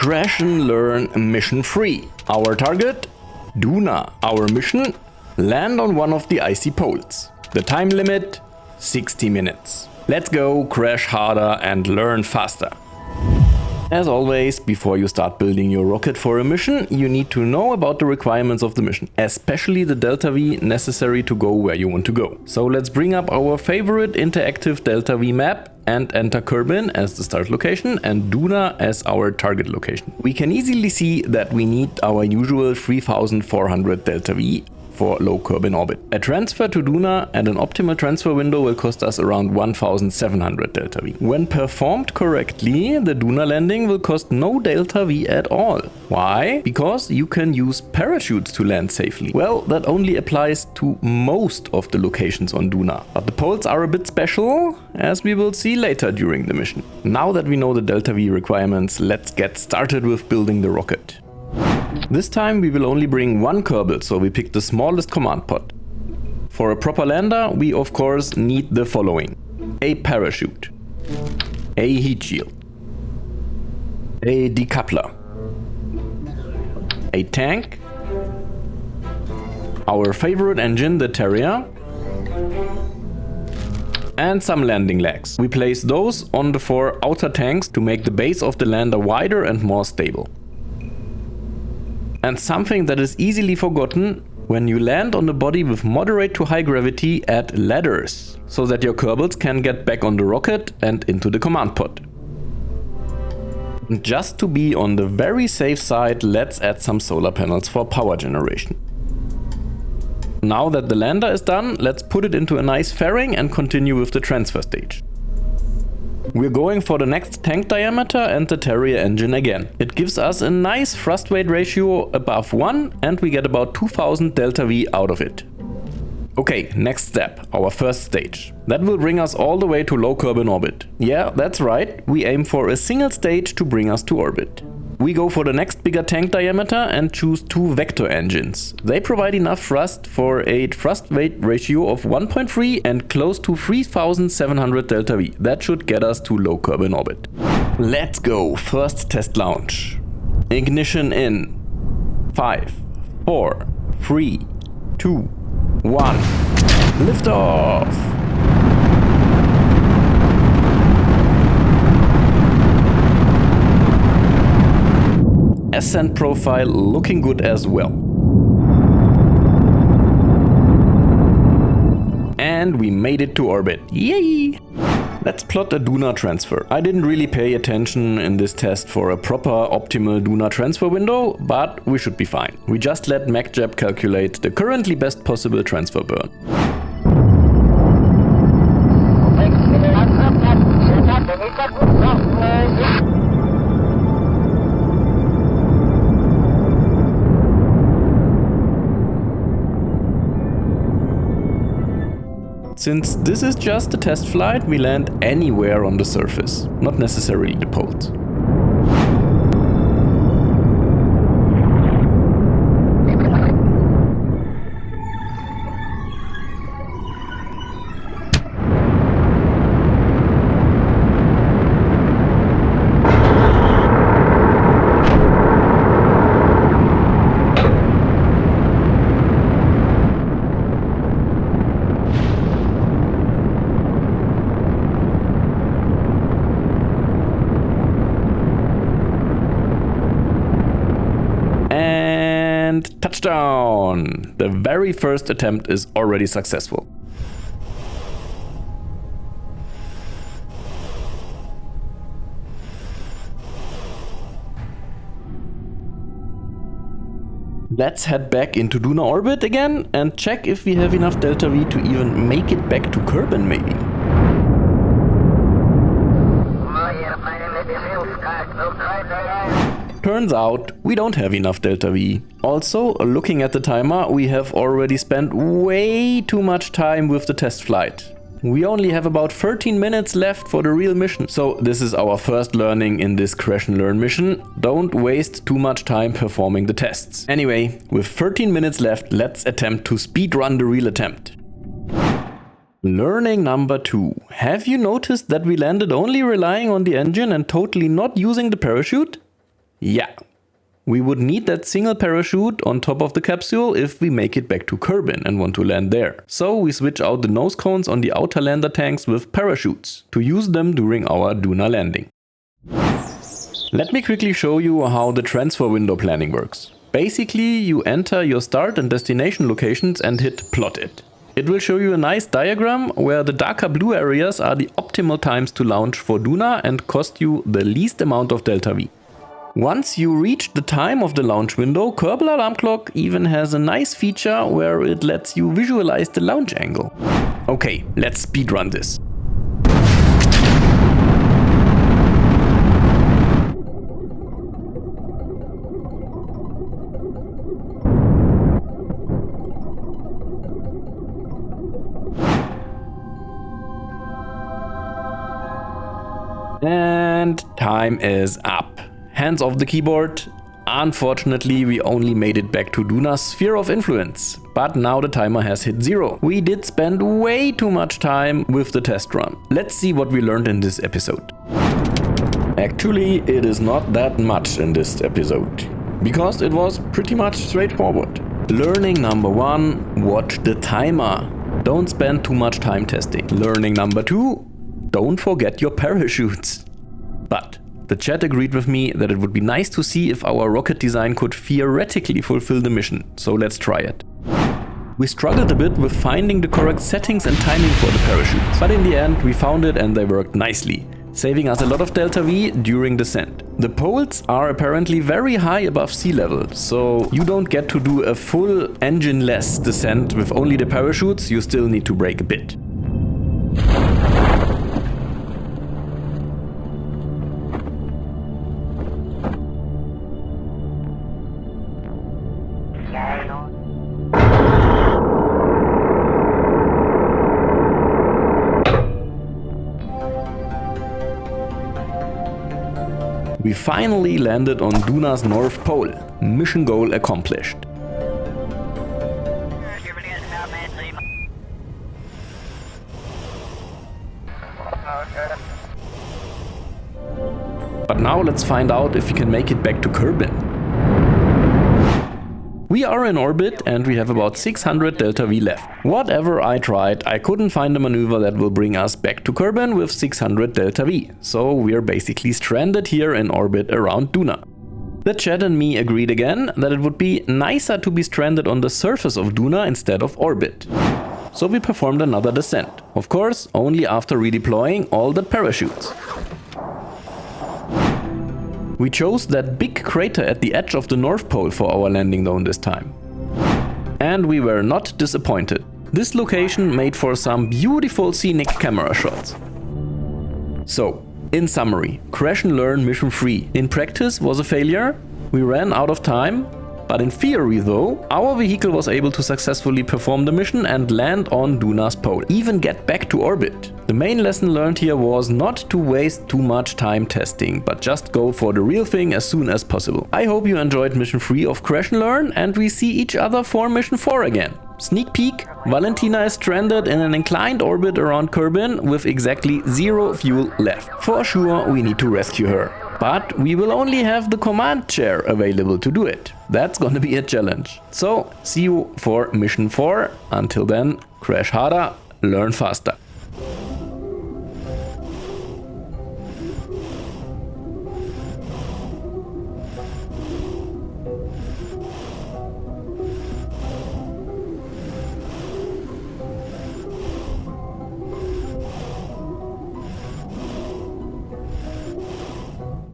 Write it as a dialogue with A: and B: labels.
A: Crash and Learn Mission 3. Our target? Duna. Our mission? Land on one of the icy poles. The time limit? 60 minutes. Let's go, crash harder and learn faster. As always, before you start building your rocket for a mission, you need to know about the requirements of the mission, especially the delta V necessary to go where you want to go. So let's bring up our favorite interactive delta V map and enter Kerbal as the start location and Duna as our target location. We can easily see that we need our usual 3400 delta V for low Kerbal orbit. A transfer to Duna and an optimal transfer window will cost us around 1700 delta V. When performed correctly, the Duna landing will cost no delta V at all. Why? Because you can use parachutes to land safely. Well, that only applies to most of the locations on Duna, but the poles are a bit special, as we will see later during the mission. Now that we know the delta V requirements, let's get started with building the rocket. This time we will only bring one Kerbal, so we picked the smallest command pod. For a proper lander, we of course need the following: a parachute, a heat shield, a decoupler, a tank, our favorite engine, the Terrier, and some landing legs. We place those on the 4 outer tanks to make the base of the lander wider and more stable. And something that is easily forgotten: when you land on a body with moderate to high gravity, add ladders, so that your Kerbals can get back on the rocket and into the command pod. Just to be on the very safe side, let's add some solar panels for power generation. Now that the lander is done, let's put it into a nice fairing and continue with the transfer stage. We're going for the next tank diameter and the Terrier engine again. It gives us a nice thrust weight ratio above 1 and we get about 2000 delta V out of it. Okay, next step, our first stage. That will bring us all the way to low Kerbal orbit. Yeah, that's right, we aim for a single stage to bring us to orbit. We go for the next bigger tank diameter and choose 2 vector engines. They provide enough thrust for a thrust weight ratio of 1.3 and close to 3700 delta V. That should get us to low Kerbal orbit. Let's go, first test launch. Ignition in 5, 4, 3, 2, 1. Lift off! Ascent profile looking good as well. And we made it to orbit. Yay! Let's plot a Duna transfer. I didn't really pay attention in this test for a proper optimal Duna transfer window, but we should be fine. We just let MacJab calculate the currently best possible transfer burn. Since this is just a test flight, we land anywhere on the surface, not necessarily the poles. And touchdown! The very first attempt is already successful. Let's head back into Duna orbit again and check if we have enough delta V to even make it back to Kerbal maybe. Turns out we don't have enough delta V. Also, looking at the timer, we have already spent way too much time with the test flight. We only have about 13 minutes left for the real mission. So this is our first learning in this crash and learn mission. Don't waste too much time performing the tests. Anyway, with 13 minutes left, let's attempt to speedrun the real attempt. Learning number 2. Have you noticed that we landed only relying on the engine and totally not using the parachute? Yeah. We would need that single parachute on top of the capsule if we make it back to Kerbin and want to land there. So we switch out the nose cones on the outer lander tanks with parachutes to use them during our Duna landing. Let me quickly show you how the transfer window planning works. Basically, you enter your start and destination locations and hit plot it. It will show you a nice diagram where the darker blue areas are the optimal times to launch for Duna and cost you the least amount of delta V. Once you reach the time of the launch window, Kerbal Alarm Clock even has a nice feature where it lets you visualize the launch angle. Okay, let's speedrun this. And time is up. Hands off the keyboard. Unfortunately, we only made it back to Duna's sphere of influence. But now the timer has hit 0. We did spend way too much time with the test run. Let's see what we learned in this episode. Actually, it is not that much in this episode, because it was pretty much straightforward. Learning number 1, watch the timer. Don't spend too much time testing. Learning number 2, don't forget your parachutes. But the chat agreed with me that it would be nice to see if our rocket design could theoretically fulfill the mission, so let's try it. We struggled a bit with finding the correct settings and timing for the parachutes, but in the end we found it and they worked nicely, saving us a lot of delta V during descent. The poles are apparently very high above sea level, so you don't get to do a full engine-less descent with only the parachutes, you still need to brake a bit. We finally landed on Duna's North Pole. Mission goal accomplished. But now let's find out if we can make it back to Kerbin. We are in orbit and we have about 600 delta V left. Whatever I tried, I couldn't find a maneuver that will bring us back to Kerbin with 600 delta V. So we're basically stranded here in orbit around Duna. The chat and me agreed again that it would be nicer to be stranded on the surface of Duna instead of orbit. So we performed another descent. Of course, only after redeploying all the parachutes. We chose that big crater at the edge of the North Pole for our landing zone this time. And we were not disappointed. This location made for some beautiful scenic camera shots. So, in summary, Crash and Learn Mission 3 in practice was a failure. We ran out of time. But in theory though, our vehicle was able to successfully perform the mission and land on Duna's pole, even get back to orbit. The main lesson learned here was not to waste too much time testing, but just go for the real thing as soon as possible. I hope you enjoyed Mission 3 of Crash and Learn, and we see each other for Mission 4 again. Sneak peek, Valentina is stranded in an inclined orbit around Kerbin with exactly 0 fuel left. For sure we need to rescue her. But we will only have the command chair available to do it. That's gonna be a challenge. So, see you for Mission 4. Until then, crash harder, learn faster.